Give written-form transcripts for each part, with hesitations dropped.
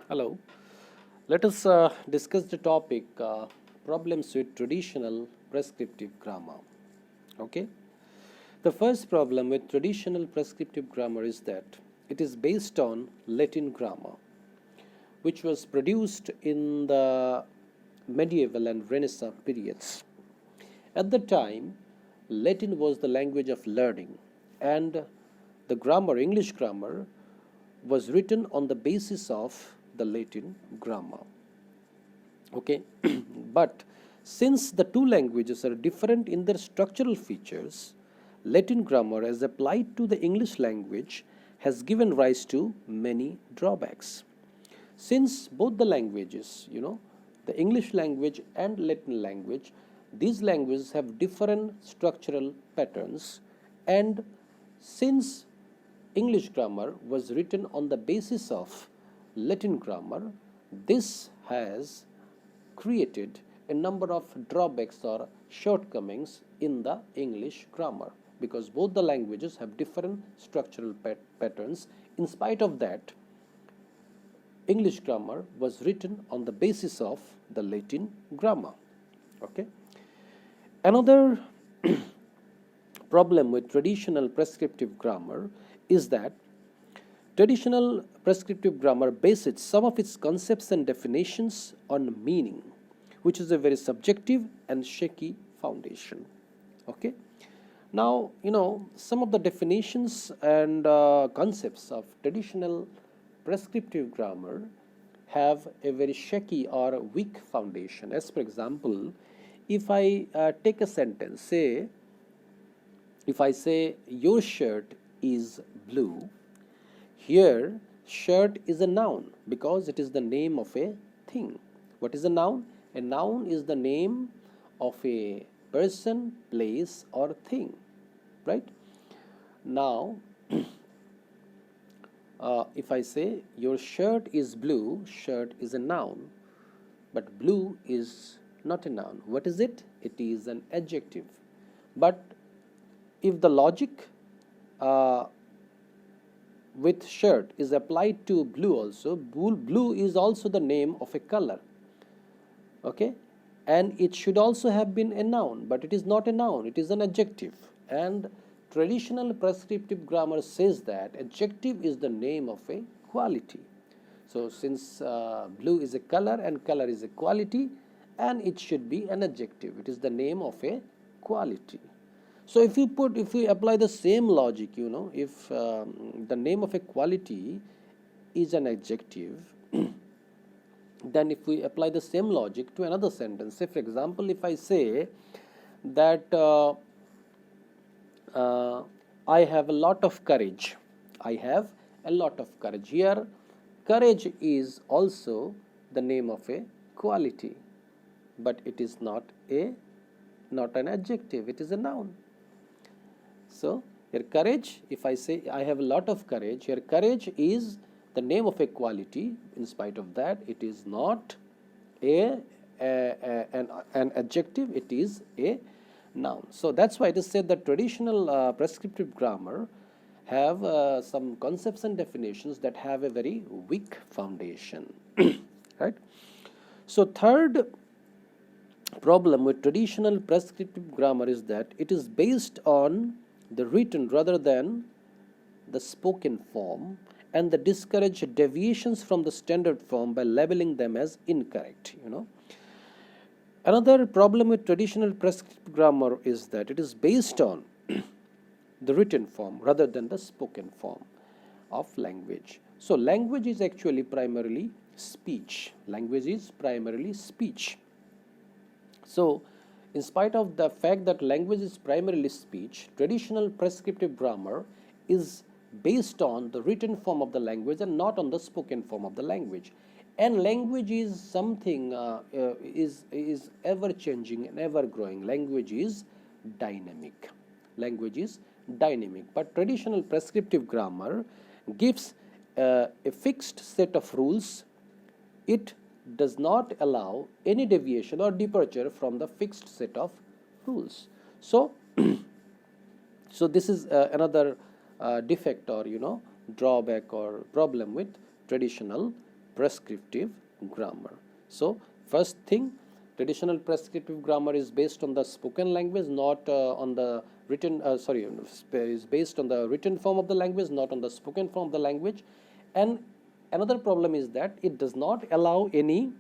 Hello. Let us discuss the topic problems with traditional prescriptive grammar. Okay. The first problem with traditional prescriptive grammar is that it is based on Latin grammar, which was produced in the medieval and Renaissance periods. At the time, Latin was the language of learning, and the grammar, English grammar, was written on the basis of the Latin grammar. Okay, but since the two languages are different in their structural features, Latin grammar as applied to the English language has given rise to many drawbacks. Since both the languages, the English language and Latin language, these languages have different structural patterns, and since English grammar was written on the basis of Latin grammar, this has created a number of drawbacks or shortcomings in the English grammar, because both the languages have different structural patterns. In spite of that, English grammar was written on the basis of the Latin grammar. Okay. Another problem with traditional prescriptive grammar is that traditional prescriptive grammar bases some of its concepts and definitions on meaning, which is a very subjective and shaky foundation. Okay. Now, some of the definitions and concepts of traditional prescriptive grammar have a very shaky or weak foundation. As for example, if I take a sentence, say, if I say your shirt is blue, here shirt is a noun because it is the name of a thing. What is a noun? A noun is the name of a person, place, or thing, right? Now, if I say your shirt is blue, shirt is a noun, but blue is not a noun. What is it? It is an adjective. But if the logic with shirt is applied to blue also, blue is also the name of a color. Okay, and it should also have been a noun, but it is not a noun, it is an adjective. And traditional prescriptive grammar says that adjective is the name of a quality. So since blue is a color and color is a quality, and it should be an adjective, it is the name of a quality. So if we apply the same logic, if the name of a quality is an adjective, then if we apply the same logic to another sentence, say for example, if I say that I have a lot of courage, I have a lot of courage. Here, courage is also the name of a quality, but it is not an adjective, it is a noun. So here courage, if I say I have a lot of courage, here courage is the name of a quality. In spite of that, it is not an adjective, it is a noun. So that's why it is said that traditional prescriptive grammar have some concepts and definitions that have a very weak foundation. Right. So third problem with traditional prescriptive grammar is that it is based on the written rather than the spoken form, and they discourage deviations from the standard form by labeling them as incorrect. Another problem with traditional prescriptive grammar is that it is based on the written form rather than the spoken form of language. So language is actually primarily speech. Language is primarily speech. So in spite of the fact that language is primarily speech, traditional prescriptive grammar is based on the written form of the language and not on the spoken form of the language. And language is something is ever changing and ever growing. Language is dynamic. Language is dynamic. But traditional prescriptive grammar gives a fixed set of rules. It does not allow any deviation or departure from the fixed set of rules. So this is another defect or drawback or problem with traditional prescriptive grammar. So first thing, traditional prescriptive grammar is based on the spoken language, not on the written, is based on the written form of the language, not on the spoken form of the language. And another problem is that it does not allow any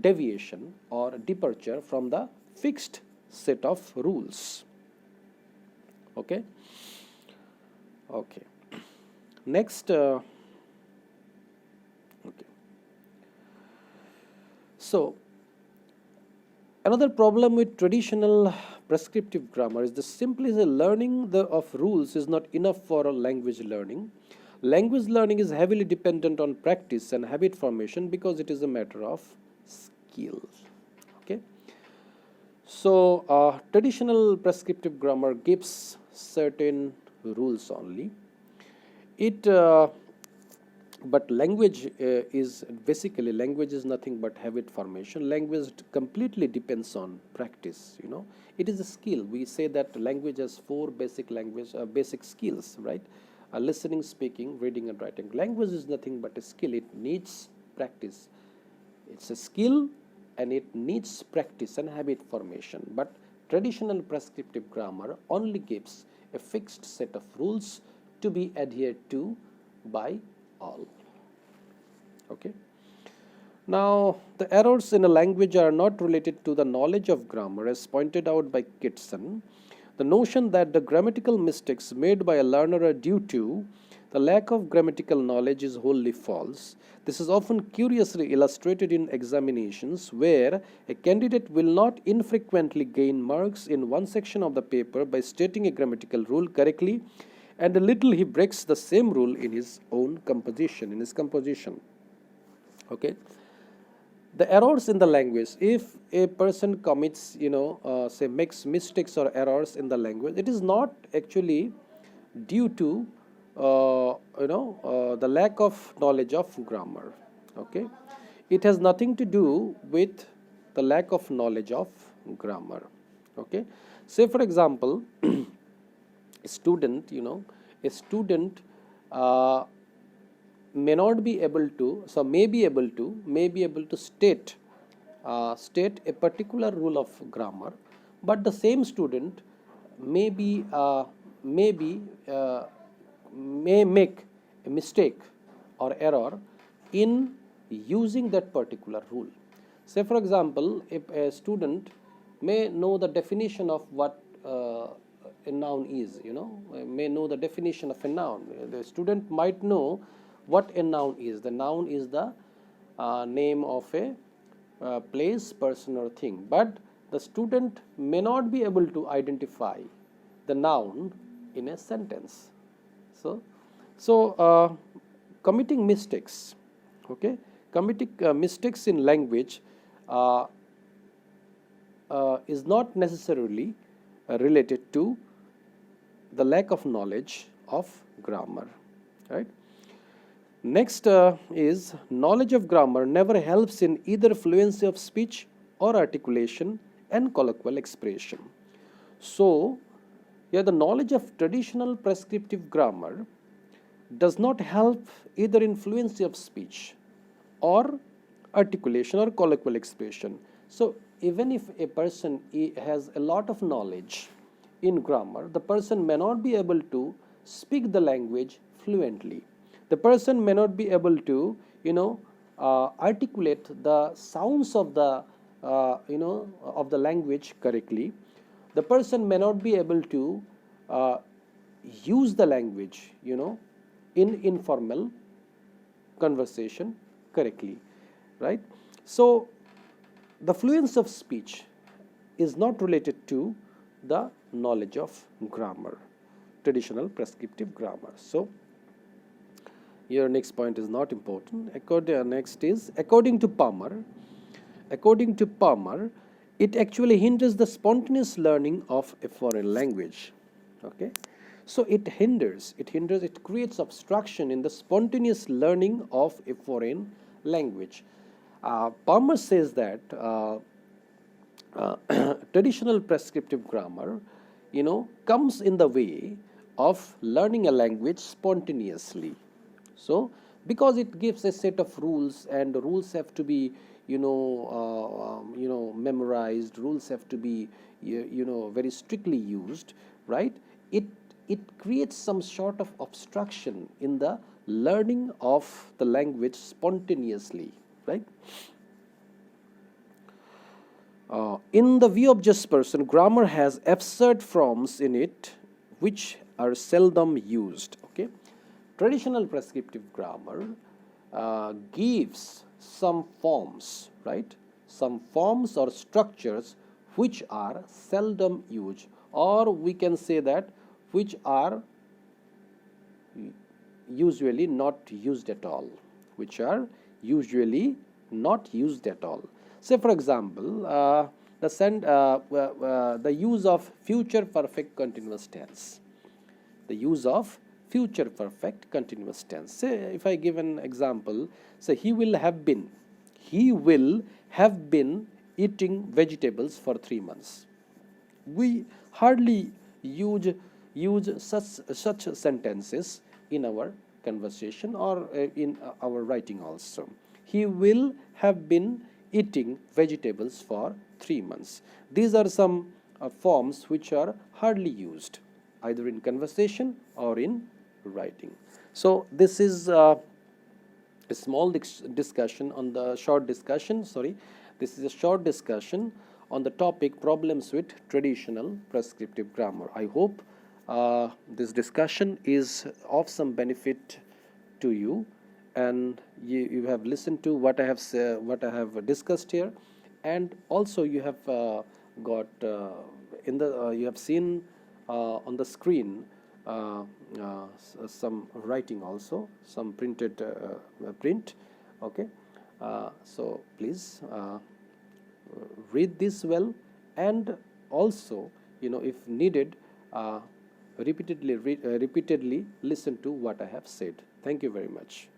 deviation or departure from the fixed set of rules. Okay. Next, okay. So another problem with traditional prescriptive grammar is simply the learning of rules is not enough for language learning. Language learning is heavily dependent on practice and habit formation because it is a matter of skill. Okay. So traditional prescriptive grammar gives certain rules only. But language is nothing but habit formation. Language completely depends on practice. It is a skill. We say that language has four basic skills, right? Listening, speaking, reading, and writing. Language is nothing but a skill. It needs practice. It's a skill, and it needs practice and habit formation. But traditional prescriptive grammar only gives a fixed set of rules to be adhered to by all. Okay. Now, the errors in a language are not related to the knowledge of grammar, as pointed out by Kitson. The notion that the grammatical mistakes made by a learner are due to the lack of grammatical knowledge is wholly false. This is often curiously illustrated in examinations, where a candidate will not infrequently gain marks in one section of the paper by stating a grammatical rule correctly, and a little he breaks the same rule in his composition. Okay. The errors in the language, if a person commits, makes mistakes or errors in the language, it is not actually due to, the lack of knowledge of grammar. Okay. It has nothing to do with the lack of knowledge of grammar. Okay. Say, for example, a student may be able to state a particular rule of grammar, but the same student may make a mistake or error in using that particular rule. Say, for example, if a student may know the definition of what a noun is, may know the definition of a noun. The student might know what a noun is. The noun is the name of a place, person, or thing. But the student may not be able to identify the noun in a sentence. So committing mistakes, mistakes in language is not necessarily related to the lack of knowledge of grammar, right? Next is knowledge of grammar never helps in either fluency of speech or articulation and colloquial expression. So, the knowledge of traditional prescriptive grammar does not help either in fluency of speech or articulation or colloquial expression. So, even if a person has a lot of knowledge in grammar, the person may not be able to speak the language fluently. The person may not be able to, articulate the sounds of the, of the language correctly. The person may not be able to use the language, in informal conversation correctly, right? So, the fluency of speech is not related to the knowledge of grammar, traditional prescriptive grammar. So, your next point is not important. Next is, according to Palmer, it actually hinders the spontaneous learning of a foreign language. Okay, so it creates obstruction in the spontaneous learning of a foreign language. Palmer says that traditional prescriptive grammar, comes in the way of learning a language spontaneously. So, because it gives a set of rules, and the rules have to be memorized. Rules have to be very strictly used, right? It creates some sort of obstruction in the learning of the language spontaneously, right? In the view of just person, grammar has absurd forms in it which are seldom used. Okay, traditional prescriptive grammar gives some forms, right? Some forms or structures which are seldom used, or we can say that which are usually not used at all, which are usually not used at all. Say for example, the use of future perfect continuous tense. The use of future perfect continuous tense. Say if I give an example, say he will have been eating vegetables for 3 months. We hardly use such sentences in our conversation or in our writing also. He will have been eating vegetables for 3 months. These are some forms which are hardly used either in conversation or in writing. So this is a small discussion on the short discussion. Sorry, this is a short discussion on the topic problems with traditional prescriptive grammar. I hope this discussion is of some benefit to you, and you have listened to what I have discussed here, and also you have got you have seen on the screen some writing also, some printed print. Okay, so please read this well, and also if needed, repeatedly listen to what I have said. Thank you very much.